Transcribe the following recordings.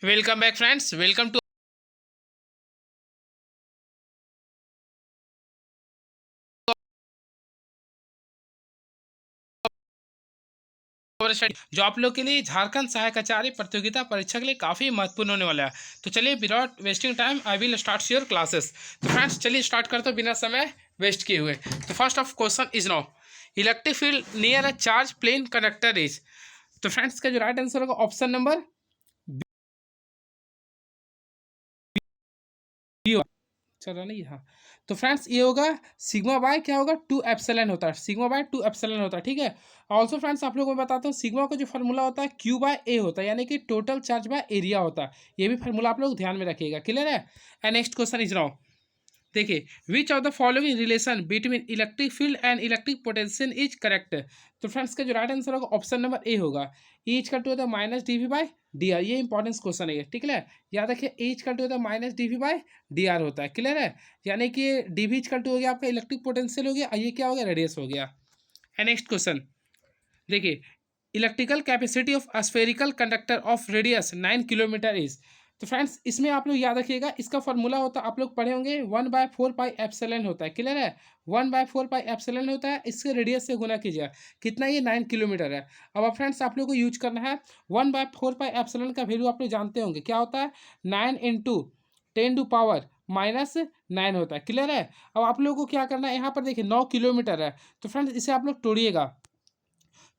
Welcome back friends, welcome to our study जो आप लोग के लिए झारखंड सहायक आचार्य प्रतियोगिता परीक्षा के लिए काफ़ी महत्वपूर्ण होने वाला है। तो चलिए without wasting time I will start your classes. तो फ्रेंड्स चलिए स्टार्ट करते हो बिना समय वेस्ट किए हुए। तो first of question is now electric field near a charge plane conductor is. तो फ्रेंड्स का जो राइट आंसर होगा ऑप्शन नंबर बी। चल रहा नहीं, हाँ। तो फ्रेंड्स ये होगा सिग्मा बाय क्या होगा, टू एप्सिलॉन होता है, सिग्मा बाय टू एप्सिलॉन होता है, ठीक है। ऑल्सो फ्रेंड्स आप लोगों को बताता हूँ सिग्मा का जो फार्मूला होता है क्यू बाय ए होता है, यानी कि टोटल चार्ज बाय एरिया होता है। ये भी फार्मूला आप लोग ध्यान में रखिएगा, क्लियर है। And next question is now, देखिए which of the following relation between electric field and electric potential is correct. तो फ्रेंड्स का जो राइट आंसर होगा ऑप्शन नंबर ए होगा, ई इज कल टू होता है minus D V by D R. ये importance question है, ठीक है। याद रखिए ई इज कल टू होता है minus D V by D R होता है, क्लियर है। यानी कि D V is equal to हो गया आपका इलेक्ट्रिक पोटेंशियल हो गया, ये क्या हो गया, रेडियस हो गया। एंड नेक्स्ट क्वेश्चन देखिए electrical capacity of spherical conductor of radius 9 kilometre is. तो फ्रेंड्स इसमें आप लोग याद रखिएगा, इसका फॉर्मूला होता है, आप लोग पढ़े होंगे 1/4 पाई एप्सिलॉन होता है, क्लियर है। 1/4 पाई एप्सिलॉन होता है, इसके रेडियस से गुना कीजिए, कितना, ये 9 किलोमीटर है। अब आप फ्रेंड्स आप लोग को यूज करना है 1/4 पाई एप्सिलॉन का वैल्यू आप लोग जानते होंगे क्या होता है, 9 × 10⁻⁹ होता है, क्लियर है। अब आप लोगों को क्या करना है, यहाँ पर देखिए 9 किलोमीटर है, तो फ्रेंड्स इसे आप लोग तोड़िएगा।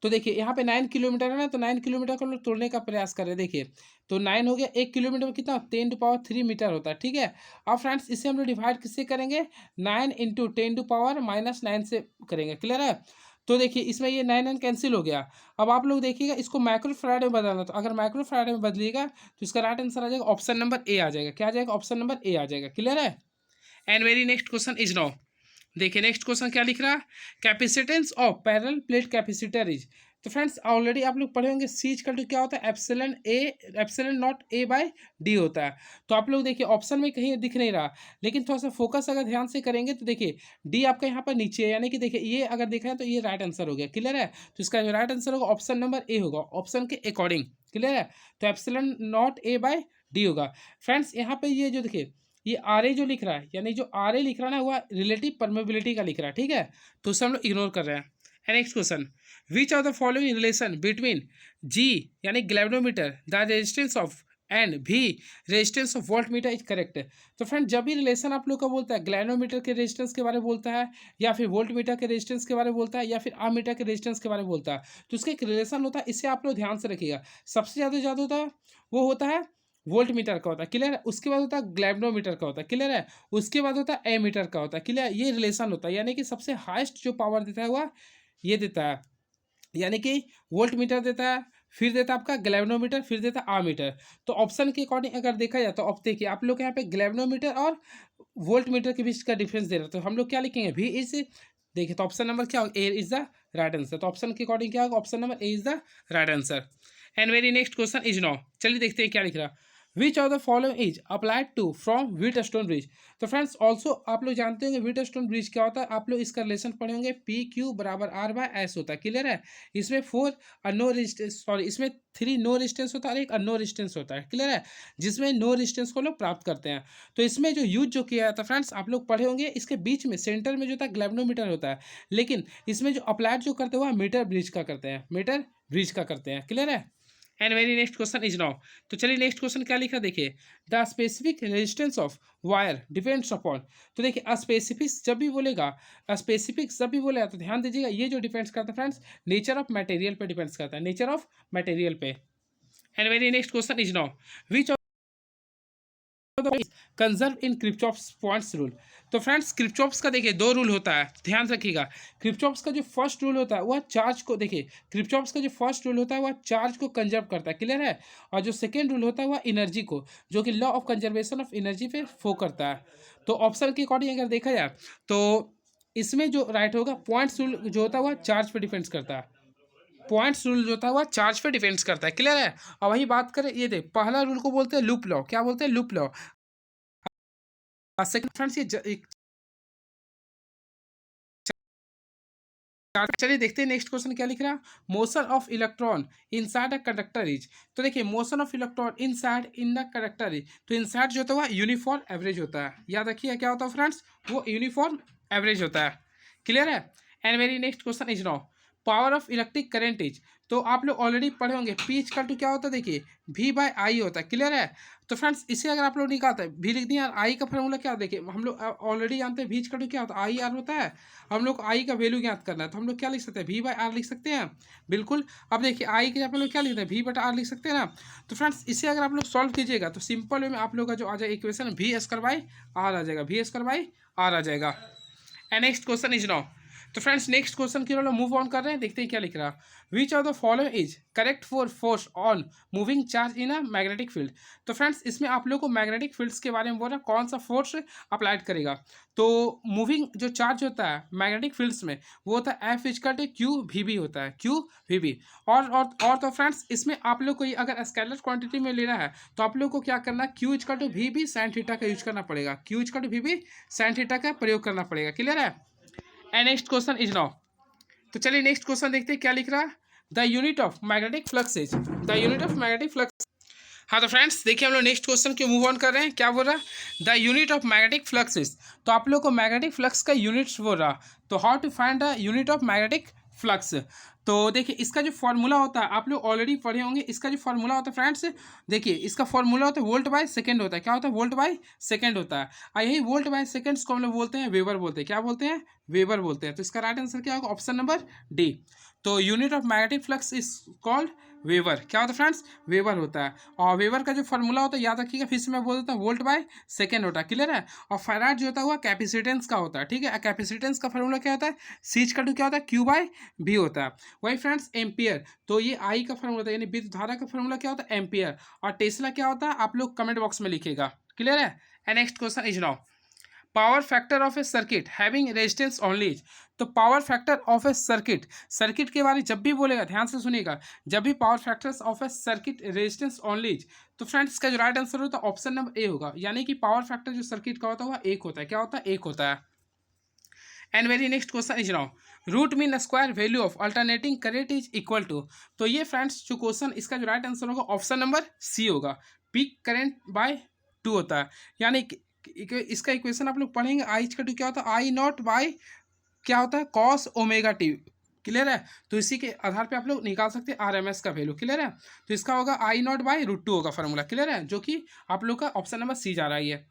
तो देखिए यहाँ पे 9 किलोमीटर है ना, तो 9 किलोमीटर को हम लोग तोड़ने का प्रयास कर रहे हैं, देखिए। तो 9 हो गया, 1 किलोमीटर में कितना, 10⁻³ होता है, ठीक है। अब फ्रेंड्स इसे हम लोग डिवाइड किससे करेंगे, 9 × 10⁻⁹ से करेंगे, क्लियर है। तो देखिए इसमें ये 9 कैंसिल हो गया। अब आप लोग देखिएगा इसको माइक्रो फैराड में बदलना, तो अगर माइक्रो फैराड में बदलिएगा तो इसका राइट आंसर आ जाएगा ऑप्शन नंबर ए आ जाएगा, क्या आ जाएगा, ऑप्शन नंबर ए आ जाएगा, क्लियर है। And very next question is now, देखिए नेक्स्ट क्वेश्चन क्या लिख रहा है, capacitance of parallel plate capacitor is. तो फ्रेंड्स ऑलरेडी आप लोग पढ़े होंगे सी इक्वल टू क्या होता है, epsilon A, epsilon not A by D होता है। तो आप लोग देखिए ऑप्शन में कहीं दिख नहीं रहा, लेकिन थोड़ा सा फोकस अगर ध्यान से करेंगे तो देखिए डी आपका यहाँ पर नीचे है, यानी कि देखिए ये अगर देखा है तो ये राइट आंसर हो गया, क्लियर है। तो इसका जो राइट आंसर होगा ऑप्शन नंबर ए होगा, ऑप्शन के अकॉर्डिंग, क्लियर है। तो epsilon not A by D होगा। फ्रेंड्स यहाँ पे ये जो देखिए ये आर ए जो लिख रहा है, यानी जो आर ए लिख रहा है ना, वह रिलेटिव परमेबिलिटी का लिख रहा है, ठीक है। तो उसे हम लोग इग्नोर कर रहे हैं। Next question, which are the following relation between G यानी galvanometer the resistance of and भी resistance of volt meter is correct. तो फ्रेंड जब भी रिलेशन आप लोग का बोलता है, ग्लैनोमीटर के रेजिस्टेंस के बारे में बोलता है, या फिर वोल्ट मीटर के रेजिस्टेंस के बारे में बोलता है, या फिर आम मीटर के रेजिस्टेंस के बारे में बोलता है, तो उसका एक रिलेशन होता है, इसे आप लोग ध्यान से रखिएगा। सबसे ज़्यादा होता है वो होता है वोल्ट मीटर का होता है, क्लियर है। उसके बाद होता है ग्लैब्नोमीटर का होता है, क्लियर है। उसके बाद होता है ए मीटर का होता है, क्लियर है। ये रिलेशन होता है, यानी कि सबसे हाईएस्ट जो पावर देता है वह ये देता है, यानी कि वोल्ट मीटर देता है, फिर देता है आपका ग्लैब्नोमीटर, फिर देता है आमीटर। तो ऑप्शन के अकॉर्डिंग अगर देखा जाए तो अब देखिए आप लोग यहाँ पे ग्लैब्नोमीटर और वोल्ट मीटर के बीच का डिफरेंस दे रहा है, तो हम लोग क्या लिखेंगे, भी इज, देखिए तो ऑप्शन नंबर क्या होगा, A is the right answer. तो ऑप्शन के अकॉर्डिंग क्या होगा, option number A is the right answer. And very next question is now, चलिए देखते हैं क्या लिख रहा, which of the following is applied to from Wheatstone bridge. तो फ्रेंड्स ऑल्सो आप लोग जानते होंगे व्हीट स्टोन ब्रिज क्या होता है, आप लोग इसका रिलेशन पढ़े होंगे, पी क्यू बराबर आर बाय एस होता है, क्लियर है। इसमें 4 नो रेजिस्टेंस, सॉरी इसमें 3 नो रेजिस्टेंस होता है और एक अनो रेजिस्टेंस होता है, क्लियर है। जिसमें नो रेजिस्टेंस को लोग प्राप्त करते हैं। तो इसमें जो यूज जो किया जाता है फ्रेंड्स आप लोग पढ़े होंगे, इसके बीच में सेंटर में जो होता है ग्लैब्नोमीटर होता है, लेकिन इसमें जो अप्लाइड जो करते हैं वह मीटर ब्रिज का करते हैं, मीटर ब्रिज का करते हैं, क्लियर है। And very next question is now, तो चलिए नेक्स्ट क्वेश्चन क्या लिखा देखिए, the specific resistance of wire depends upon. तो देखिए स्पेसिफिक जब भी बोलेगा, स्पेसिफिक जब भी बोलेगा तो ध्यान दीजिएगा, ये जो डिपेंड्स करता है फ्रेंड्स नेचर ऑफ मटेरियल पे डिपेंड्स करता है, नेचर ऑफ मटेरियल पे। And very next question is now, which conserve in Kirchhoff's points rule. तो फ्रेंड्स क्रिप्चॉप्स का देखिए 2 रूल होता है, ध्यान रखिएगा। क्रिप्चॉप्स का जो फर्स्ट रूल होता है वह चार्ज को, देखिए क्रिप्चॉप्स का जो फर्स्ट रूल होता है वह चार्ज को कंजर्व करता है, क्लियर है। और जो सेकेंड रूल होता है वह एनर्जी को, जो कि law of conservation of energy पे फो करता है। तो ऑप्शन के अकॉर्डिंग अगर देखा जाए तो इसमें जो राइट होगा, पॉइंट्स रूल जो होता है वह चार्ज पर डिपेंड्स करता है, पॉइंट्स रूल जो होता है वह चार्ज पे डिपेंड्स करता है, क्लियर है। और वही बात करें, ये देख पहला रूल को बोलते हैं लूप लॉ, क्या बोलते हैं, लूप लॉ। सेकंड फ्रेंड्स ये चलिए देखते हैं नेक्स्ट क्वेश्चन क्या लिख रहा है। Motion of electron inside a conductor is, तो देखिए motion of electron inside in the conductor is, तो इनसाइड जो होता है वो यूनिफॉर्म एवरेज होता है। याद रखिए क्या होता है फ्रेंड्स, वो यूनिफॉर्म एवरेज होता है। क्लियर है। And very next question is now power of electric current is, तो आप लोग ऑलरेडी पढ़े होंगे पी इक्वल टू क्या होता है, देखिए V बाय आई होता है। क्लियर है। तो फ्रेंड्स इसे अगर आप लोग निकालते हैं भी लिख दिया, आई का फॉर्मूला क्या, देखिए हम लोग ऑलरेडी जानते हैं V इक्वल टू क्या होता है, आई आर होता है। हम लोग आई का वैल्यू ज्ञात करना है, तो हम लोग क्या लिख सकते हैं, V बाय आर लिख सकते हैं। बिल्कुल। अब देखिए आई के आप लोग क्या लिखते हैं, V बटा आर लिख सकते हैं ना। तो फ्रेंड्स इसे अगर आप लोग सॉल्व कीजिएगा तो सिंपल वे में आप लोग का जो आ जाएगा equation V square by R आ जाएगा, V स्क्वायर बाई आर आ जाएगा। And next question is now, तो फ्रेंड्स नेक्स्ट क्वेश्चन की ओर मूव ऑन कर रहे हैं, देखते हैं क्या लिख रहा। Which of the following is correct for force on moving charge in a magnetic field, तो फ्रेंड्स इसमें आप लोग को मैग्नेटिक फील्ड्स के बारे में बोल रहा है, कौन सा फोर्स अप्लाइड करेगा। तो मूविंग जो चार्ज होता है मैग्नेटिक फील्ड्स में वो होता है F equal to Q V B होता है, क्यू वी बी। और तो फ्रेंड्स इसमें आप लोग को ये अगर स्केलर क्वांटिटी में लेना है तो आप लोग को क्या करना है, Q equal to V B sine theta का यूज करना पड़ेगा, Q equal to V B sine theta का प्रयोग करना पड़ेगा। क्लियर है। And next question is now, तो चलिए नेक्स्ट क्वेश्चन देखते हैं क्या लिख रहा है। The unit of magnetic flux is, the unit of magnetic flux. हाँ तो फ्रेंड्स देखिए हम लोग नेक्स्ट क्वेश्चन के मूव ऑन कर रहे हैं, क्या बोल रहा है, the unit of magnetic flux is, तो आप लोग को मैग्नेटिक फ्लक्स का यूनिट्स बोल रहा, तो how to find the unit of magnetic flux. तो देखिए इसका जो फॉर्मूला होता है आप लोग ऑलरेडी पढ़े होंगे, इसका जो फॉर्मूला होता है फ्रेंड्स, देखिए इसका फॉर्मूला होता है वोल्ट बाय सेकंड होता है। क्या होता है, वोल्ट बाय सेकंड होता है। और यही वोल्ट बाय सेकंड्स को हम लोग बोलते हैं वेबर बोलते हैं, क्या बोलते हैं, वेबर बोलते हैं। तो इसका राइट आंसर क्या होगा, ऑप्शन नंबर डी। तो unit of magnetic flux is called weber. क्या होता है फ्रेंड्स, वेबर होता है। और वेबर का जो फॉर्मूला होता है याद रखिएगा, फिर से मैं बोल देता हूँ, वोल्ट बाय सेकंड होता है। क्लियर है। और फैराड जो होता है वो कैपेसिटेंस का होता है। ठीक है। कैपेसिटेंस का फॉर्मूला क्या होता है, सी का टू क्या होता है, क्यू बाय भी होता है। वही फ्रेंड्स एम्पियर, तो ये आई का फॉर्मूला होता है, यानी विद्युत धारा का फॉर्मूला क्या होता है, एम्पियर। और टेस्ला क्या होता है आप लोग कमेंट बॉक्स में लिखिएगा। क्लियर है। And next question is now power factor of a circuit having resistance only, तो power factor of a circuit, circuit के बारे में जब भी बोलेगा ध्यान से सुनिएगा, जब भी power factors of a circuit resistance only, तो फ्रेंड्स इसका जो राइट आंसर होता है ऑप्शन नंबर ए होगा, यानी कि पावर फैक्टर जो सर्किट का होता है वह एक होता है। क्या होता है, एक होता है। And very next question is now root mean square value of alternating current is equal to, तो ये फ्रेंड्स जो क्वेश्चन इसका जो राइट आंसर होगा ऑप्शन नंबर सी होगा, पीक करेंट बाय 2 होता है। यानी इसका इक्वेशन आप लोग पढ़ेंगे, आई का टू क्या होता है, आई नॉट बाय क्या होता है, कॉस ओमेगा टी। क्लियर है। तो इसी के आधार पे आप लोग निकाल सकते हैं आरएमएस का वैल्यू। क्लियर है। तो इसका होगा आई नॉट बाय रूट 2 होगा फॉर्मूला। क्लियर है, जो कि आप लोग का ऑप्शन नंबर सी जा रही है।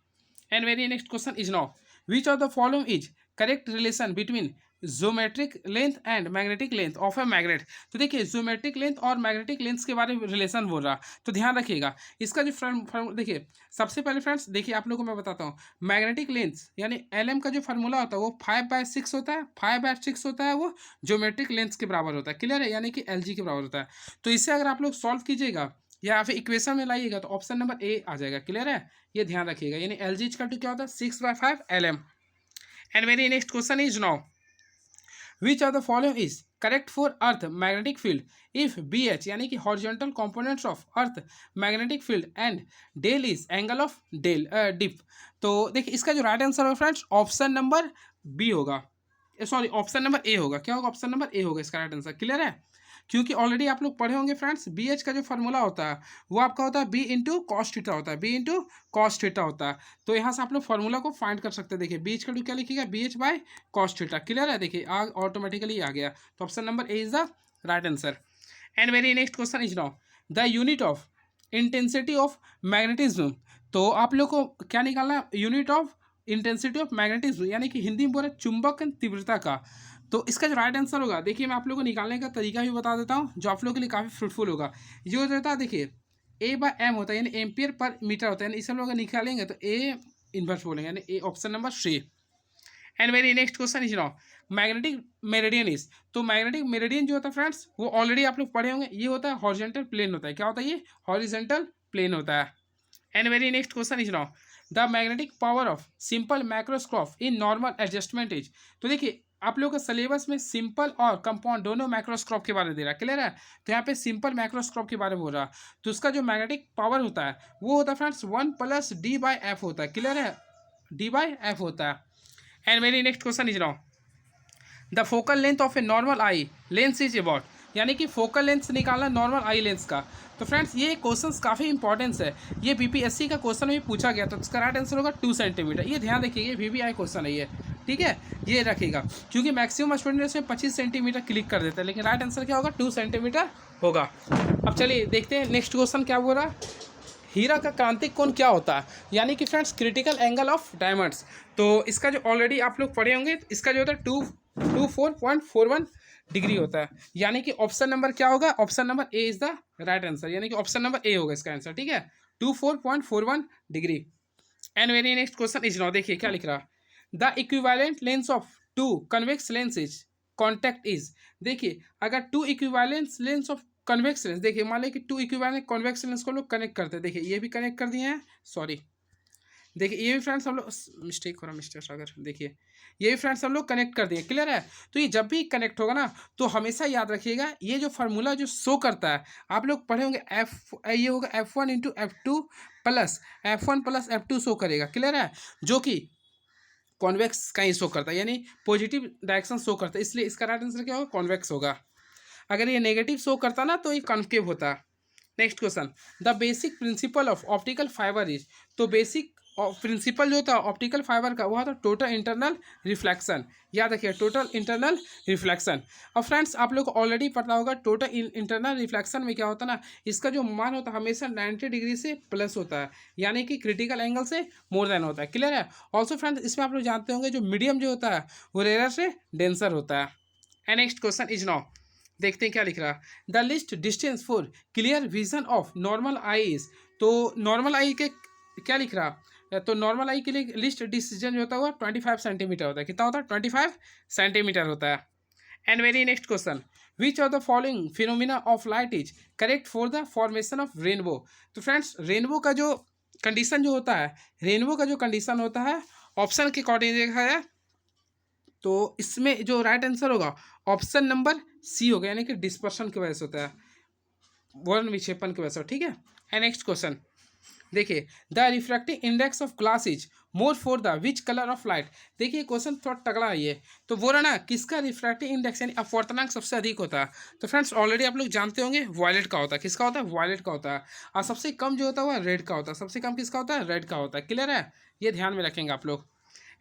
And very next question is now which of the following is correct relation between geometric length and magnetic length of a magnet, तो देखिए ज्योमेट्रिक लेंथ और मैग्नेटिक लेंथ के बारे में रिलेशन बोल रहा, तो ध्यान रखिएगा इसका जो देखिए सबसे पहले फ्रेंड्स देखिए आप लोगों को मैं बताता हूँ, मैग्नेटिक लेंथ यानी एल का जो फार्मूला होता है वो 5/6 होता है, 5/6 होता है, वो ज्योमेट्रिक लेंथ के बराबर होता है। क्लियर है, यानी कि एल के बराबर होता है। तो इसे अगर आप लोग सॉल्व कीजिएगा या फिर इक्वेशन में लाइएगा तो ऑप्शन नंबर ए आ जाएगा। क्लियर है, ये ध्यान रखिएगा, यानी एल जी का क्या होता है 6/5 LM। And very next question is now which of the following is correct for earth magnetic field if B H, यानी कि horizontal components of earth magnetic field and del is angle of del dip. तो देखिए इसका जो right answer होगा friends option number B होगा, sorry option number A होगा। क्या होगा, ऑप्शन नंबर ए होगा इसका राइट आंसर। क्लियर है, क्योंकि ऑलरेडी आप लोग पढ़े होंगे फ्रेंड्स बी एच का जो फॉर्मूला होता है वो आपका होता है बी इंटू कॉस थीटा होता है, बी इंटू कॉस थीटा होता है। तो यहाँ से आप लोग फॉर्मूला को फाइंड कर सकते हैं। देखिए बी एच का क्या लिखिएगा, B H by cos theta. Clear है, देखिए ऑटोमेटिकली आ गया, तो option number A is the right answer. And very next question is now the unit of intensity of magnetism, तो आप लोग को क्या निकालना है, unit of intensity of magnetism, यानी कि हिंदी में बोले चुंबक तीव्रता का। तो इसका जो राइट आंसर होगा देखिए मैं आप लोगों को निकालने का तरीका भी बता देता हूँ जो आप लोगों के लिए काफ़ी फ्रूटफुल होगा। ये हो जाता है देखिए A/M होता है, यानी एम्पियर पर मीटर होता है, यानी इसे हम लोग निकालेंगे तो ए इन्वर्स बोलेंगे, यानी A option number C. And very next question is now magnetic meridian is, तो मैग्नेटिक मेरिडियन जो होता है फ्रेंड्स वो ऑलरेडी आप लोग पढ़े होंगे, ये होता है हॉरिजॉन्टल प्लेन होता है। क्या होता है, ये हॉरिजॉन्टल प्लेन होता है। And very next question is now the magnetic power of simple microscope in normal adjustment is, तो देखिए आप लोगों का सिलेबस में सिंपल और कंपाउंड दोनों माइक्रोस्कोप के बारे में दे रहा है। क्लियर है, तो यहाँ पे सिंपल माइक्रोस्कोप के बारे में हो रहा है, तो उसका जो मैग्नेटिक पावर होता है वो होता है फ्रेंड्स 1+D/F होता है। क्लियर है, D/F होता है। And very next question is now the focal length of a normal eye lens is about, यानी कि फोकल लेंथ निकालना नॉर्मल आई लेंस का। तो फ्रेंड्स ये क्वेश्चंस काफ़ी इंपॉर्टेंस है, ये बीपीएससी का क्वेश्चन भी पूछा गया, तो इसका राइट आंसर होगा 2 सेंटीमीटर। ये ध्यान रखिए, ये वीवीआई क्वेश्चन है ये, ठीक है, ये रखिएगा, क्योंकि मैक्सिमम स्टूडेंट इसमें 25 सेंटीमीटर क्लिक कर देते हैं, लेकिन राइट आंसर क्या होगा 2 सेंटीमीटर होगा। अब चलिए देखते हैं नेक्स्ट क्वेश्चन क्या बोल रहा है। हीरा का क्रांतिक कोण क्या होता है, यानी कि friends critical angle of diamonds. तो इसका जो ऑलरेडी आप लोग पढ़े होंगे, इसका जो होता है 24.41 डिग्री होता है, यानी कि ऑप्शन नंबर क्या होगा, option number A is the right answer, यानी कि ऑप्शन नंबर ए होगा इसका आंसर, ठीक है, 24.41 degree. And very next question is now, देखिए क्या लिख रहा है, the equivalent lens of two convex lenses contact is. देखिए अगर two equivalent lens of convex lens, देखिए मान लीजिए कि टू इक्विवेलेंट कन्वेक्स लेंस को लोग कनेक्ट करते हैं, देखिए ये भी कनेक्ट कर दिए हैं, सॉरी देखिए ये भी फ्रेंड्स हम लोग मिस्टेक हो रहा मिस्टर सागर, देखिए ये भी फ्रेंड्स हम लोग कनेक्ट कर दिए, क्लियर है। तो ये जब भी कनेक्ट होगा ना, तो हमेशा याद रखिएगा ये जो फार्मूला जो शो करता है, आप लोग पढ़े होंगे ये होगा F1 into F2 plus F1 plus F2 show करेगा, क्लियर है, जो कि कॉन्वेक्स का ही शो करता है, यानी पॉजिटिव डायरेक्शन शो करता है, इसलिए इसका राइट आंसर क्या होगा, कॉन्वेक्स होगा। अगर ये नेगेटिव शो करता ना तो ये कॉन्केव होता। Next question, the basic principle of optical fibre is. तो बेसिक प्रिंसिपल जो था ऑप्टिकल फाइबर का, वह था टोटल इंटरनल रिफ्लेक्शन, याद रखिए टोटल इंटरनल रिफ्लेक्शन। और फ्रेंड्स आप लोग को ऑलरेडी पता होगा टोटल इंटरनल रिफ्लेक्शन में क्या होता है ना, इसका जो मान होता है हमेशा 90 डिग्री से प्लस होता है, यानी कि क्रिटिकल एंगल से मोर देन होता है, क्लियर है। ऑल्सो फ्रेंड्स इसमें आप लोग जानते होंगे जो मीडियम जो होता है वो रेयर से डेंसर होता है। And next question is now, देखते हैं क्या लिख रहा है, the list distance for clear vision of normal eyes. तो नॉर्मल आई के क्या लिख रहा है, तो नॉर्मल आई के लिए लिस्ट डिस्टेंस जो होता है वो 25 सेंटीमीटर होता है, कितना होता है 25 सेंटीमीटर होता है। And very next question, which of the following phenomena of light is correct for the formation of rainbow. तो फ्रेंड्स रेनबो का जो कंडीशन जो होता है, रेनबो का जो कंडीशन होता है ऑप्शन के अकॉर्डिंग देखा है, तो इसमें जो राइट आंसर होगा ऑप्शन नंबर सी होगा, यानी कि डिस्पर्शन की वजह से होता है, वर्ण विक्षेपण की वजह से, ठीक है। एंड नेक्स्ट क्वेश्चन देखिए, the refractive index of glass is more for the which colour of light. देखिए क्वेश्चन थोड़ा तगड़ा है ये, तो बोल रहा ना किसका रिफ्रैक्टिव इंडेक्स यानी अपवर्तनांक सबसे अधिक होता है। तो फ्रेंड्स ऑलरेडी आप लोग जानते होंगे वॉयलेट का होता है, किसका होता है वॉयलेट का होता है, और सबसे कम जो होता है वह रेड का होता है, सबसे कम किसका होता है रेड का होता है, क्लियर है, ये ध्यान में रखेंगे आप लोग।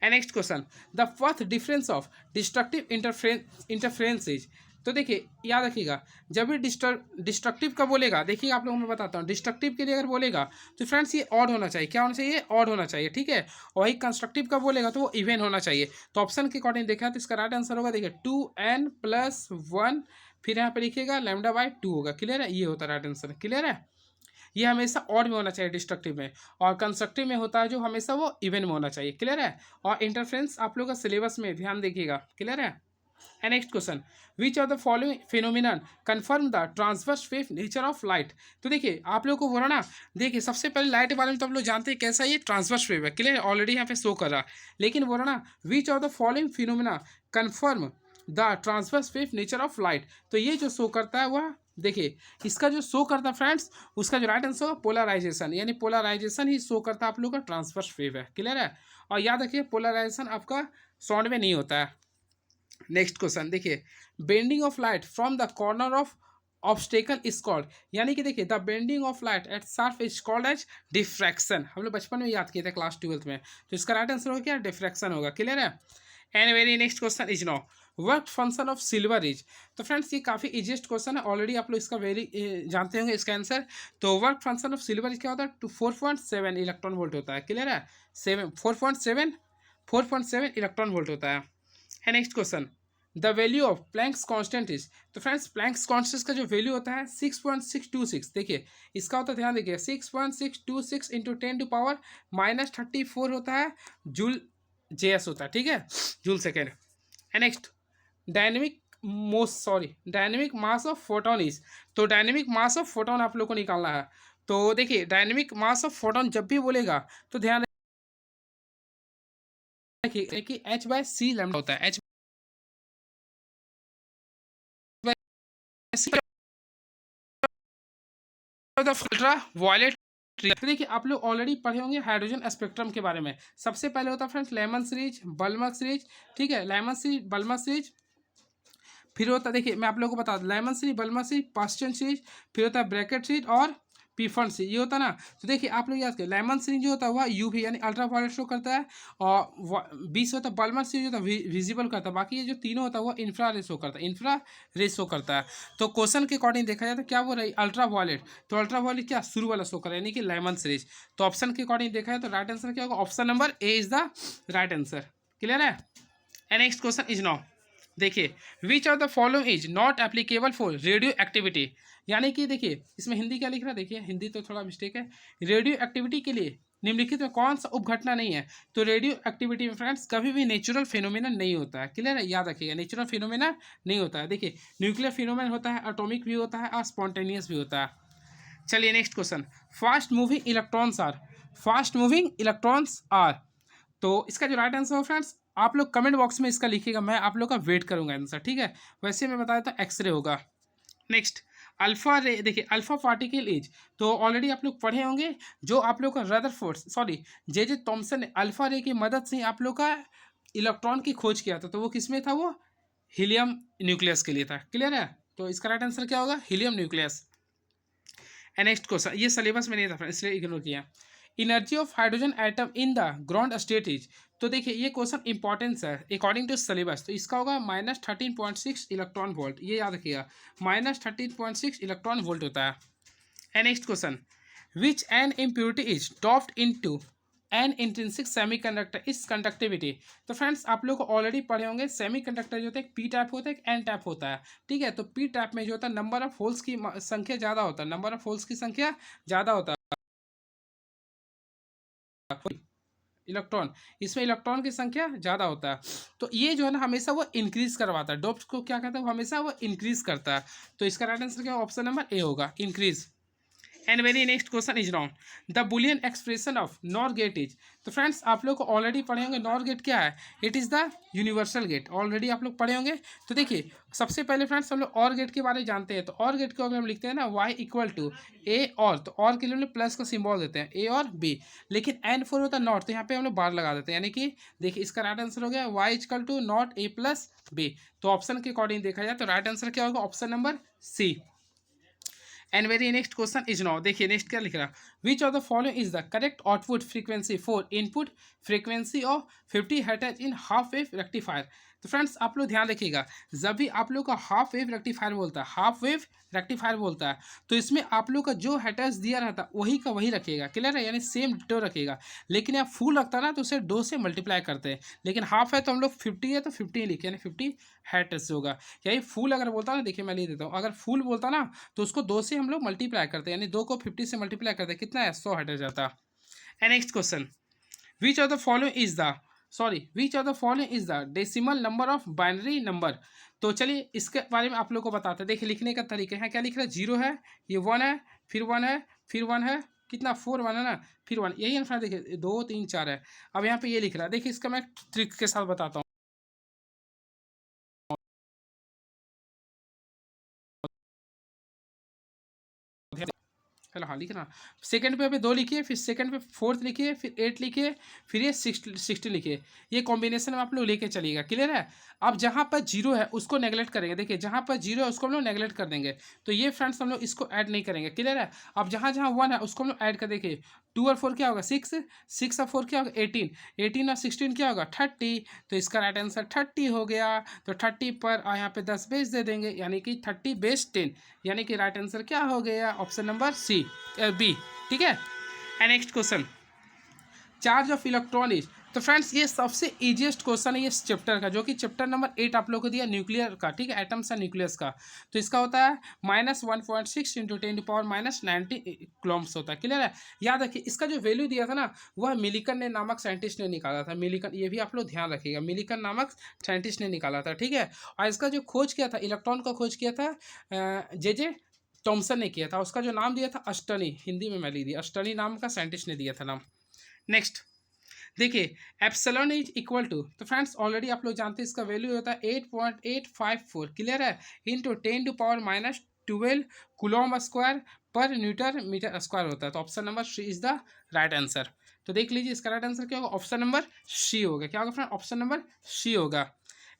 And next question, the first difference of destructive interference is. तो देखिए याद रखिएगा जब भी डिस्ट्रक्टिव का बोलेगा, देखिए आप लोगों को मैं बताता हूँ, डिस्ट्रक्टिव के लिए अगर बोलेगा तो फ्रेंड्स ये ऑड होना चाहिए, क्या होना चाहिए ऑड होना चाहिए, ठीक है। और वही कंस्ट्रक्टिव का बोलेगा तो वो इवन होना चाहिए। तो ऑप्शन के अकॉर्डिंग देखा तो इसका राइट आंसर होगा, देखिए 2n+1, फिर यहाँ पे लिखिएगा λ/2 होगा, क्लियर है, ये होता है राइट आंसर, क्लियर है। ये हमेशा ऑड में होना चाहिए डिस्ट्रक्टिव में, और कंस्ट्रक्टिव में होता है जो हमेशा वो इवन में होना चाहिए, क्लियर है। और इंटरफ्रेंस आप लोग का सिलेबस में ध्यान देखिएगा, क्लियर है। And next question, which of the following phenomenon confirm the transverse wave nature of light. तो देखिए आप लोग को बोला ना, देखिए सबसे पहले लाइट के बारे में तो आप लोग जानते हैं कैसा ये ट्रांसवर्स वेव है, क्लियर है, ऑलरेडी यहाँ पे शो कर रहा, लेकिन बोला ना विच of the following phenomena confirm the transverse wave nature of light. तो ये जो शो करता है वह देखिए इसका जो शो करता है फ्रेंड्स, उसका जो राइट आंसर होगा पोलराइजेशन, यानी पोलराइजेशन ही शो करता है आप लोग का ट्रांसवर्स वेव है, क्लियर है। और याद रखिए पोलराइजेशन आपका साउंड में नहीं होता है। नेक्स्ट क्वेश्चन देखिए, bending of light from the corner of obstacle is called, यानी कि देखिए the bending of light at surf is called as diffraction, हम लोग बचपन में याद किए थे क्लास 12th में, तो इसका राइट आंसर होगा क्या डिफ्रैक्शन होगा, क्लियर है। And very next question is now, work function of silver is. तो फ्रेंड्स ये काफ़ी इजीएस्ट क्वेश्चन है, ऑलरेडी आप लोग इसका वेरी जानते होंगे इसका आंसर। तो work function of silver is क्या होता है, 4.7 इलेक्ट्रॉन वोल्ट होता है, क्लियर है, 4.7 इलेक्ट्रॉन वोल्ट होता है। है next question, the value of Planck's constant is. तो फ्रेंड्स प्लैंक्स कांस्टेंट का जो वैल्यू होता है 6.626, देखिए इसका होता है ध्यान देखिए 6.626 इंटू 10⁻⁻34 होता है जूल JS होता है, ठीक है, joule second. And next dynamic mass of photon is. तो डायनेमिक मास ऑफ फोटोन आप लोग को निकालना है। तो देखिए डायनेमिक मास ऑफ फोटोन जब भी बोलेगा तो ध्यान रखिए कि h/c लैम्डा होता है, अल्ट्रावायलेट। तो देखिए आप लोग ऑलरेडी पढ़े होंगे हाइड्रोजन स्पेक्ट्रम के बारे में। सबसे पहले होता है friends lemon series, Balmer series, ठीक है, लेमन सीरीज, बल्मर सीरीज, फिर होता है, देखिए मैं आप लोगों को बता दूं, Lyman series, Balmer series, Paschen series, फिर होता है ब्रैकेट सीरीज और पीफन सीरीज, ये होता है ना। तो देखिए आप लोग याद करें, लेमन सीरीज जो होता है वह यूवी यानी अल्ट्रा वायलेट शो करता है, और 20 होता है बल्मर सीरीज होता है विजिबल करता है, बाकी ये जो तीनों होता है वो इंफ्रा रे शो करता है, इंफ्रा रे शो करता है। तो क्वेश्चन के अकॉर्डिंग देखा जाए तो क्या बोल रही अल्ट्रा वायलेट, तो अल्ट्रा वायलेट क्या शुरू वाला शो कर रहा है यानी कि लेमन सीरीज। तो ऑप्शन के अकॉर्डिंग देखा जाए तो राइट आंसर क्या होगा, option number A is the right answer. Clear है। And next question is now, देखिए which of the following is not applicable for radioactivity, यानी कि देखिए इसमें हिंदी क्या लिख रहा है, देखिए हिंदी तो थोड़ा मिस्टेक है। रेडियो एक्टिविटी के लिए निम्नलिखित में कौन सा उपघटना नहीं है। तो रेडियो एक्टिविटी में फ्रेंड्स कभी भी नेचुरल फिनोमेना नहीं होता है। क्लियर है, याद रखिएगा नेचुरल फिनोमेना नहीं होता है। देखिए न्यूक्लियर फिनोमेना होता है, एटॉमिक भी होता है और स्पॉन्टेनियस भी होता है। चलिए next question, fast moving electrons are, fast moving electrons are, तो इसका जो राइट आंसर हो फ्रेंड्स आप लोग कमेंट बॉक्स में इसका लिखिएगा, मैं आप लोग का वेट करूंगा आंसर, ठीक है। वैसे मैं बताया था एक्सरे होगा। नेक्स्ट अल्फा रे, देखिए अल्फा पार्टिकल इज, तो ऑलरेडी आप लोग पढ़े होंगे, जो आप लोग का रदरफोर्ड सॉरी जे थॉमसन ने अल्फा रे की मदद से आप लोग का इलेक्ट्रॉन की खोज किया था, तो वो किस में था, वो हीलियम न्यूक्लियस के लिए था। क्लियर है, तो इसका राइट आंसर क्या होगा, helium nucleus. And next question, ये सिलेबस में नहीं था इसलिए इग्नोर किया। Energy of hydrogen atom in the ground state is, तो देखिए ये क्वेश्चन इंपॉर्टेंस है अकॉर्डिंग टू सिलेबस, तो इसका होगा -13.6 इलेक्ट्रॉन वोल्ट, ये याद रखिएगा -13.6 इलेक्ट्रॉन वोल्ट होता है। And next question, which N impurity is topped into an intrinsic semiconductor इस कंडक्टिविटी, तो फ्रेंड्स आप लोग को ऑलरेडी पढ़े होंगे सेमीकंडक्टर जो होता है पी टाइप होता है एक एन टाइप होता है, ठीक है। तो पी टाइप में जो होता है नंबर ऑफ होल्स की संख्या ज़्यादा होता है, नंबर ऑफ होल्स की संख्या ज़्यादा होता है इलेक्ट्रॉन, इसमें इलेक्ट्रॉन की संख्या ज़्यादा होता है। तो ये जो है ना हमेशा वो इंक्रीज करवाता है, डोप्स को क्या कहता है, वो हमेशा वो इंक्रीज करता है। तो इसका राइट आंसर क्या ऑप्शन नंबर ए होगा, increase. And very next question is round the Boolean expression of NOR gate is, तो फ्रेंड्स आप लोग को ऑलरेडी पढ़े होंगे नॉर गेट क्या है, it is the universal gate, already आप लोग पढ़े होंगे। तो देखिए सबसे पहले फ्रेंड्स हम लोग और गेट के बारे में जानते हैं, तो और गेट को अगर हम लिखते हैं ना y इक्वल टू ए और, तो और के लिए हम लोग प्लस का सिंबल देते हैं ए और बी, लेकिन N4 होता है नॉट, तो यहाँ पे हम लोग बार लगा देते हैं, यानी कि देखिए इसका राइट आंसर हो गया y equal to not A plus B. तो ऑप्शन के अकॉर्डिंग देखा जाए तो राइट आंसर क्या होगा, option number C. And very next question is now, देखिए नेक्स्ट क्या लिख रहा, which of the following is the correct output frequency for input frequency of 50 hertz in half wave rectifier. तो फ्रेंड्स आप लोग ध्यान रखिएगा, जब भी आप लोग का हाफ वेव रेक्टिफायर बोलता है, हाफ वेव रेक्टिफायर बोलता है, तो इसमें आप लोग का जो हर्ट्ज दिया रहता है वही का वही रखिएगा। क्लियर है, यानी सेम डिटो रखिएगा। लेकिन आप फुल रखता है ना तो उसे 2 से मल्टीप्लाई करते हैं, लेकिन हाफ है तो हम लोग 50 है तो 50 लिखे, यानी 50 हर्ट्ज होगा। यही फुल अगर बोलता ना, देखिए मैं लिख देता हूँ, अगर फुल बोलता ना तो उसको 2 से हम लोग मल्टीप्लाई करते हैं, यानी 2 को 50 से मल्टीप्लाई करते हैं, कितना है 100 हट जाता है। And next question, which of the following is the which of the following is the decimal number of binary number. तो चलिए इसके बारे में आप लोग को बताते हैं। देखिए लिखने का तरीका है, क्या लिख रहा है, 0 है, ये 1 है, फिर 1 है, फिर 1 है, कितना 4 1 है ना, फिर 1, यही आंसर देखिए 2 3 4 है। अब यहाँ पे ये लिख रहा है, देखिए इसका मैं ट्रिक के साथ बताता हूँ। चलो हाँ लिखना, सेकंड पे 2 लिखिए, फिर सेकंड पे 4 लिखिए, फिर 8 लिखिए, फिर ये 60 लिखिए, ये कॉम्बिनेशन में आप लोग लेके चलिएगा। क्लियर है। अब जहाँ पर 0 है उसको नेगलेक्ट करेंगे, देखिए जहाँ पर 0 है उसको हम लोग नेगलेक्ट कर देंगे, तो ये फ्रेंड्स हम लोग इसको ऐड नहीं करेंगे। क्लियर है। अब जहाँ जहाँ 1 है उसको हम लोग ऐड कर, देखिए 2 और 4 क्या होगा 6, 6 और 4 क्या होगा 18, 18 और 16 क्या होगा 30, तो इसका राइट आंसर 30 हो गया। तो 30 पर यहाँ पे 10 बेस दे देंगे, यानी कि 30 बेस 10, यानी कि राइट आंसर क्या हो गया, ऑप्शन नंबर सी बी। ठीक है। And next question, charge of electron is, तो फ्रेंड्स ये सबसे इजीएस्ट क्वेश्चन है ये चैप्टर का, जो कि चैप्टर नंबर 8 आप लोग को दिया न्यूक्लियर का, ठीक है, एटम्स एंड न्यूक्लियस का। तो इसका होता है -1.6 इंटू 10⁻90 कूलम्ब्स होता है। क्लियर है। याद रखिए इसका जो वैल्यू दिया था ना वह मिलिकन ने नामक साइंटिस्ट ने निकाला था, मिलिकन, ये भी आप लोग ध्यान रखिएगा, मिलिकन नामक साइंटिस्ट ने निकाला था। ठीक है। और इसका जो खोज किया था इलेक्ट्रॉन का खोज किया था जे थॉमसन ने किया था, उसका जो नाम दिया था अस्टनी, हिंदी में मैं लिख दिया अस्टनी नाम का साइंटिस्ट ने दिया था नाम। नेक्स्ट देखिए एप्सिलॉन इज इक्वल टू, तो फ्रेंड्स ऑलरेडी आप लोग जानते हैं इसका वैल्यू होता है 8.854। क्लियर है। Into 10⁻12 coulomb square per newton metre square होता है। तो option number C is the right answer. तो देख लीजिए इसका राइट आंसर क्या होगा, ऑप्शन नंबर सी होगा। क्या होगा फ्रेंड, ऑप्शन नंबर सी होगा।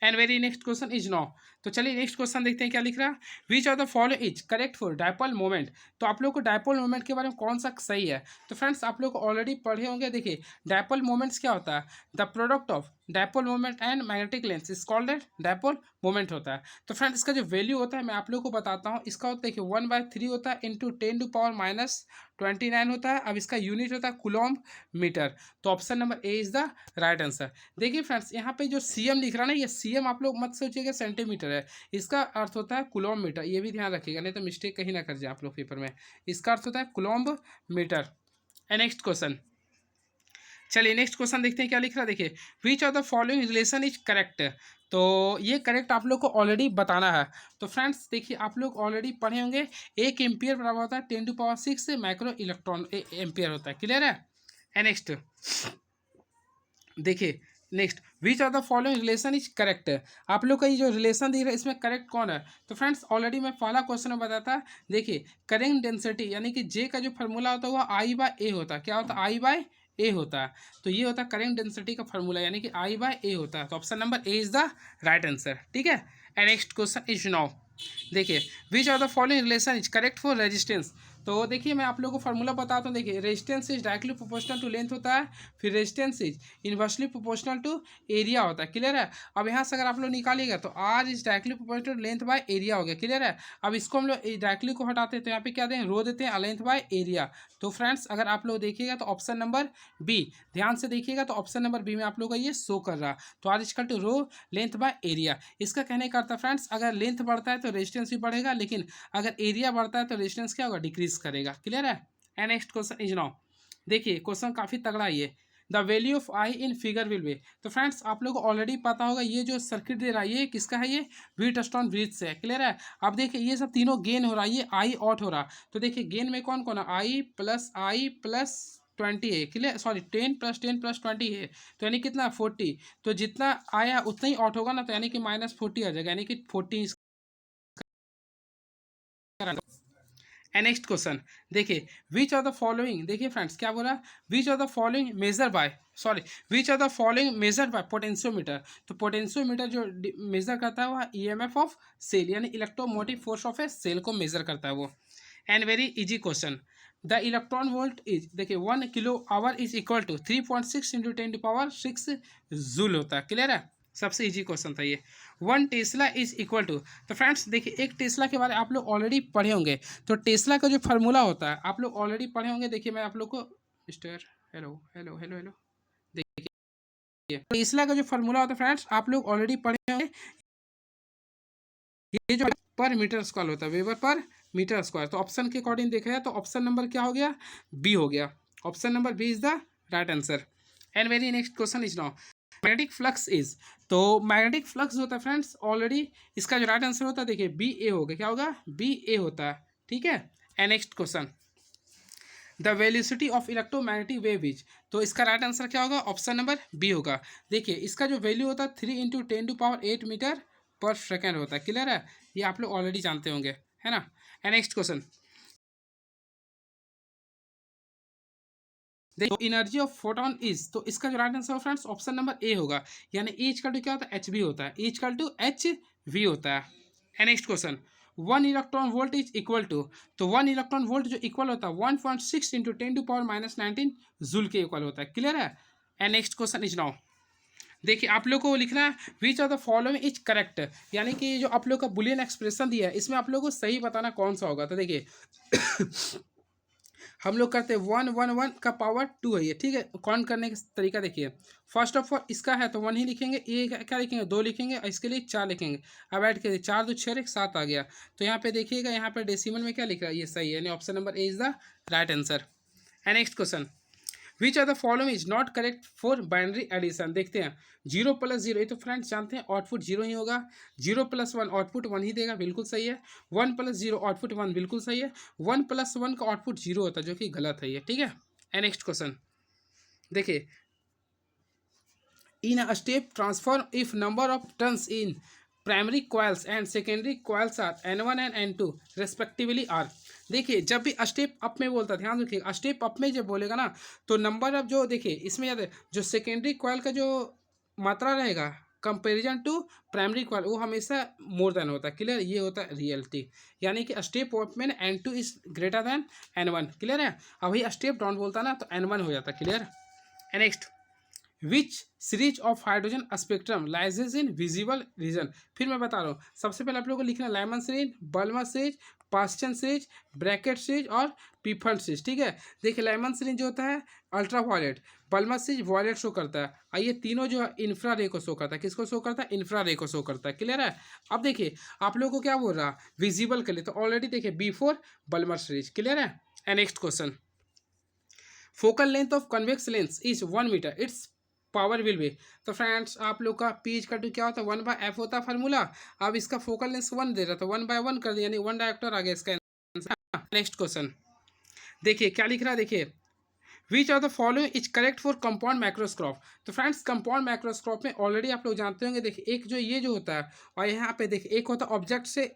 And very next question is now, तो चलिए नेक्स्ट क्वेश्चन देखते हैं क्या लिख रहा है। विच of the following is correct for dipole moment. तो आप लोग को डायपोल मोमेंट के बारे में कौन सा सही है। तो फ्रेंड्स आप लोग ऑलरेडी पढ़े होंगे। देखिए डायपोल मोमेंट्स क्या होता है, the product of dipole moment and magnetic lens is called eight dipole moment होता है। तो फ्रेंड्स इसका जो वैल्यू होता है मैं आप लोग को बताता हूँ। इसका होता है देखिए 1/3 होता है इंटू 10⁻⁻29 होता है। अब इसका यूनिट होता है कूलॉम्ब मीटर। तो option number A is the right answer. देखिए फ्रेंड्स यहाँ पे जो सीएम लिख रहा है ना, ये सीएम आप लोग मत सोचिएगा सेंटीमीटर है, इसका अर्थ होता है कूलॉम्ब मीटर। ये भी ध्यान रखिएगा, नहीं तो मिस्टेक कहीं ना कर जाए आप लोग पेपर में। इसका अर्थ होता है कूलॉम्ब मीटर। नेक्स्ट क्वेश्चन, चलिए नेक्स्ट क्वेश्चन देखते हैं क्या लिख रहा है। देखिए which of the following relation is correct. तो ये करेक्ट आप लोग को ऑलरेडी बताना है। तो फ्रेंड्स देखिए आप लोग ऑलरेडी पढ़े होंगे, 1 एम्पियर बराबर होता है 10⁻6 माइक्रो इलेक्ट्रॉन एम्पियर होता है। क्लियर है। नेक्स्ट देखिए next which of the following relation is correct. आप लोग का ये जो रिलेशन दिख रहा है इसमें करेक्ट कौन है। तो फ्रेंड्स ऑलरेडी मैं पहला क्वेश्चन में बताया था। देखिए करेंट डेंसिटी यानी कि जे का जो फार्मूला होता है वो I/A होता है। क्या होता है, I/A होता है। तो ये होता है करेंट डेंसिटी का फार्मूला यानी कि I/A होता है। तो option number A is the right answer. ठीक है। नेक्स्ट क्वेश्चन इज नाउ, देखिए which of the following relation is correct for resistance. तो देखिए मैं आप लोगों को फार्मूला बताता हूँ। देखिए resistance is directly proportional to length होता है, फिर resistance is inversely proportional to area होता है। क्लियर है। अब यहाँ से अगर आप लोग निकालिएगा तो R is directly proportional to length by area हो गया। क्लियर है। अब इसको हम लोग डायरेक्टली को हटाते हैं तो यहाँ पे क्या दें, रो देते हैं लेंथ बाय एरिया। तो फ्रेंड्स अगर आप लोग देखिएगा तो ऑप्शन नंबर बी, ध्यान से देखिएगा तो ऑप्शन नंबर बी में आप लोग का ये शो कर रहा। तो R is equal to rho length by area. इसका कहने का अर्थ फ्रेंड्स अगर लेंथ बढ़ता है तो रेजिस्टेंस भी बढ़ेगा, लेकिन अगर एरिया बढ़ता है तो रेजिस्टेंस क्या होगा, डिक्रीज करेगा। क्लियर है। नेक्स्ट क्वेश्चन इज नाउ, देखिए क्वेश्चन काफी तगड़ा है ये। The value of I in figure will be. तो फ्रेंड्स आप लोग को ऑलरेडी पता होगा ये जो सर्किट दे रहा है ये किसका है, ये व्हीटस्टोन ब्रिज से है। क्लियर है। अब देखिए ये सब तीनों गेन हो रहा है, ये आई आउट हो रहा। तो देखिए गेन में कौन कौन है, I+20 है। क्लियर, सॉरी 10+10+20 है। तो यानी कितना 40। तो जितना आया उतना ही आउट होगा ना, तो यानी कि -40 आ जाएगा, यानी कि 40। नेक्स्ट क्वेश्चन देखिए विच ऑफ द फॉलोइंग, देखिए फ्रेंड्स क्या बोला, which of the following measure by, sorry which of the following measure by potentiometer. तो पोटेंशियोमीटर जो मेजर करता है वह ईएमएफ ऑफ सेल यानी electromotive force of a cell को मेजर करता है वो। And very easy question, the electron volt is, देखिए 1 kilo hour is equal to 3.6 × 10⁻6 joule होता है। क्लियर है। सबसे इजी क्वेश्चन था ये। 1 टेस्ला इज इक्वल टू, तो फ्रेंड्स देखिए एक टेस्ला के बारे में आप लोग ऑलरेडी पढ़े होंगे। तो टेस्ला का जो फार्मूला होता है आप लोग ऑलरेडी पढ़े होंगे। देखिए मैं आप लोग को mister, hello hello hello hello, देखिए टेस्ला का जो फार्मूला होता है फ्रेंड्स आप लोग ऑलरेडी पढ़े होंगे। ये जो पर मीटर स्क्वायर होता है, वेबर पर मीटर स्क्वायर। तो ऑप्शन के अकॉर्डिंग देखा जाए तो ऑप्शन नंबर क्या हो गया, बी हो गया। Option number B is the right answer. And very next question is now, magnetic flux is. तो मैग्नेटिक फ्लक्स होता है फ्रेंड्स ऑलरेडी इसका जो राइट आंसर होता है देखिए बी ए होगा। क्या होगा, बी ए होता है। ठीक है। And next question, the velocity of electromagnetic wave is. तो इसका राइट आंसर क्या होगा, ऑप्शन नंबर बी होगा। देखिए इसका जो वैल्यू होता है 3 × 10⁸ मीटर पर सेकेंड होता है। क्लियर है। ये आप लोग ऑलरेडी जानते होंगे, है ना। एंड नेक्स्ट क्वेश्चन, देखो एनर्जी ऑफ फोटोन इज। तो इसका जो right answer friends option number A होगा, यानी E इक्वल टू क्या होता है, एच बी होता है। E equal to H V होता है। And next question, 1 electron volt is equal to. तो 1 इलेक्ट्रॉन वोल्ट जो इक्वल होता है 1.6 × 10⁻⁻19 जूल के इक्वल होता है। क्लियर है। And next question is now, देखिए आप लोग को लिखना है विच of the following is correct, यानी कि जो आप लोग का बुलियन एक्सप्रेशन दिया है इसमें आप लोग को सही बताना कौन सा होगा। तो देखिए हम लोग करते हैं 1 1 1 का पावर 2 है ये। ठीक है। काउंट करने का तरीका देखिए, फर्स्ट ऑफ ऑल इसका है तो 1 ही लिखेंगे, ये क्या लिखेंगे 2 लिखेंगे, और इसके लिए 4 लिखेंगे। अब ऐड करिए 4 2 6 7 आ गया। तो यहाँ पे देखिएगा यहाँ पे डेसिमल में क्या लिख रहा है, ये सही है, यानी option number A is the right answer. And next question, which of the following is not correct for binary addition. देखते हैं 0 + 0, ये तो फ्रेंड्स जानते हैं आउटपुट 0 ही होगा। 0 + 1 आउटपुट 1 ही देगा, बिल्कुल सही है। 1 + 0 आउटपुट 1, बिल्कुल सही है। 1 + 1 का आउटपुट 0 होता है, जो कि गलत है ये। ठीक है। एंड नेक्स्ट क्वेश्चन देखिए, in a step transform if number of turns in primary coils and secondary coils are N1 and N2 respectively are. देखिए जब भी स्टेप अप में बोलता है, ध्यान रखिए स्टेप अप में जब बोलेगा ना तो नंबर ऑफ जो, देखिए इसमें याद है जो सेकेंडरी कॉइल का जो मात्रा रहेगा कंपेरिजन टू प्राइमरी क्वाल वो हमेशा मोर देन होता है, क्लियर, ये होता है रियलिटी। यानी कि स्टेप अप में n2 is greater than n1, clear है। अब वही स्टेप डाउन बोलता ना तो n1 हो जाता, clear. Next, which series of hydrogen spectrum lyses in visible region. फिर मैं बता रहा हूँ, सबसे पहले आप लोगों को लिखना Lyman series, Balmer series, Paschen series, Brackett series और पीफन सीरीज, ठीक है। देखिए लाइमन सीरीज जो होता है ultraviolet, Balmer series violet show करता है, और ये तीनों जो है इंफ्रा रे को शो करता है। किसको शो करता है? इंफ्रा रे को शो करता है, क्लियर है। अब देखिए आप लोगों को क्या बोल रहा है विजिबल के लिए, तो ऑलरेडी देखिए B4 बल्मर सीरीज, क्लियर है। And next question, focal length of convex lens is 1 metre, its power will be. तो फ्रेंड्स आप लोग का पी इज का टू क्या होता है 1/f होता है फार्मूला। अब इसका फोकल लेंस 1 दे रहा था, 1/1 कर दिया, यानी 1 डायोप्टर आ गया इसका आंसर। नेक्स्ट क्वेश्चन देखिए क्या लिख रहा है, देखिए which of the following is correct for compound microscope. तो फ्रेंड्स कंपाउंड माइक्रोस्कोप में ऑलरेडी आप लोग जानते होंगे, देखिए एक जो ये जो होता है और यहाँ पे देखिए एक होता है ऑब्जेक्ट से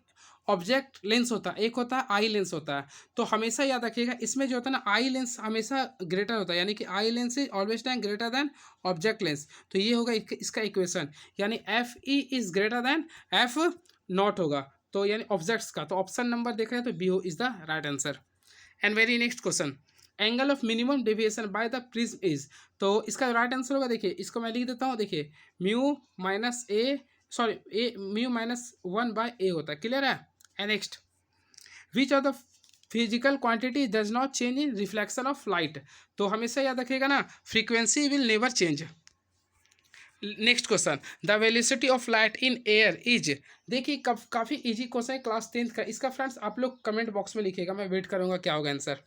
ऑब्जेक्ट लेंस होता है, एक होता है आई लेंस होता है। तो हमेशा याद रखिएगा इसमें जो होता है ना आई लेंस हमेशा ग्रेटर होता है, यानी कि eye lens is always time greater than object lens. तो ये होगा इसका इक्वेशन, यानी F E is greater than F not होगा, तो यानी ऑब्जेक्ट्स का। तो ऑप्शन नंबर देख रहे हैं तो B is the right answer. And very next question, angle of minimum deviation by the prism is. तो इसका राइट आंसर होगा, देखिए इसको मैं लिख देता हूँ, देखिए म्यू माइनस ए सॉरी ए म्यू माइनस 1/a होता है, क्लियर है। And next, which of the physical quantity does not change in reflection of light. तो हमेशा याद रखिएगा ना frequency will never change. Next question, the velocity of light in air is. देखिए काफ़ी इजी क्वेश्चन है क्लास 10th का, इसका फ्रेंड्स आप लोग कमेंट बॉक्स में लिखिएगा, मैं वेट करूंगा क्या होगा आंसर।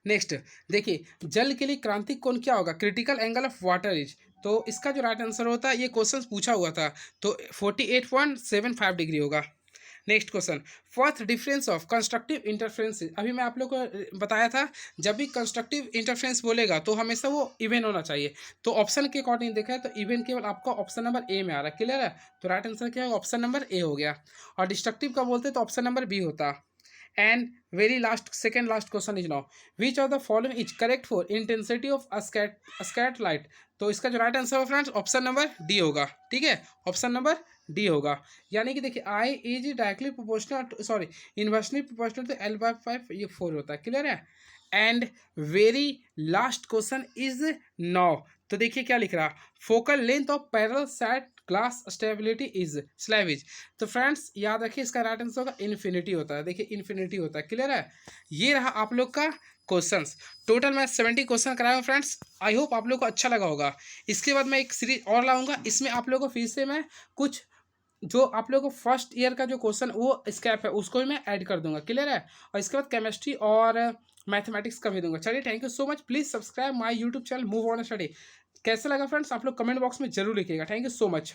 नेक्स्ट देखिए जल के लिए क्रांतिक कोण क्या होगा, critical angle of water is. तो इसका जो राइट आंसर होता है, ये क्वेश्चन पूछा हुआ था, तो 48.75 डिग्री होगा। Next question, fourth difference of constructive interference. अभी मैं आप लोग को बताया था जब भी कंस्ट्रक्टिव इंटरफेरेंस बोलेगा तो हमेशा वो इवन होना चाहिए। तो ऑप्शन के अकॉर्डिंग देखा है तो इवन केवल आपका ऑप्शन नंबर ए में आ रहा है, क्लियर है। तो राइट आंसर क्या होगा, ऑप्शन नंबर ए हो गया। और डिस्ट्रक्टिव का बोलते तो ऑप्शन नंबर बी होता। And very last second last question is now, which of the following is correct for intensity of scattered light. तो इसका जो राइट आंसर होगा फ्रेंड्स ऑप्शन नंबर डी होगा, ठीक है, ऑप्शन नंबर डी होगा। यानी कि देखिए I is directly proportional sorry inversely proportional to L/5, ये 4 होता है, क्लियर है। And very last question is now, तो देखिए क्या लिख रहा, focal length of parallel set glass stability is slabs. तो फ्रेंड्स याद रखिए इसका राइट आंसर होगा इन्फिनिटी होता है, देखिए इन्फिनिटी होता है, क्लियर है। ये रहा आप लोग का क्वेश्चंस, टोटल मैं 70 क्वेश्चन कराया हूँ फ्रेंड्स। आई होप आप लोग को अच्छा लगा होगा। इसके बाद मैं एक सीरीज और लाऊंगा, इसमें आप लोगों को फिर से मैं कुछ जो आप लोगों को फर्स्ट ईयर का जो क्वेश्चन वो स्कैप है उसको भी मैं ऐड कर दूंगा, क्लियर है। और इसके बाद केमिस्ट्री और मैथमेटिक्स का भी दूंगा। चलिए thank you so much, please subscribe my YouTube channel move on study. कैसे लगा फ्रेंड्स आप लोग कमेंट बॉक्स में जरूर लिखिएगा। Thank you so much.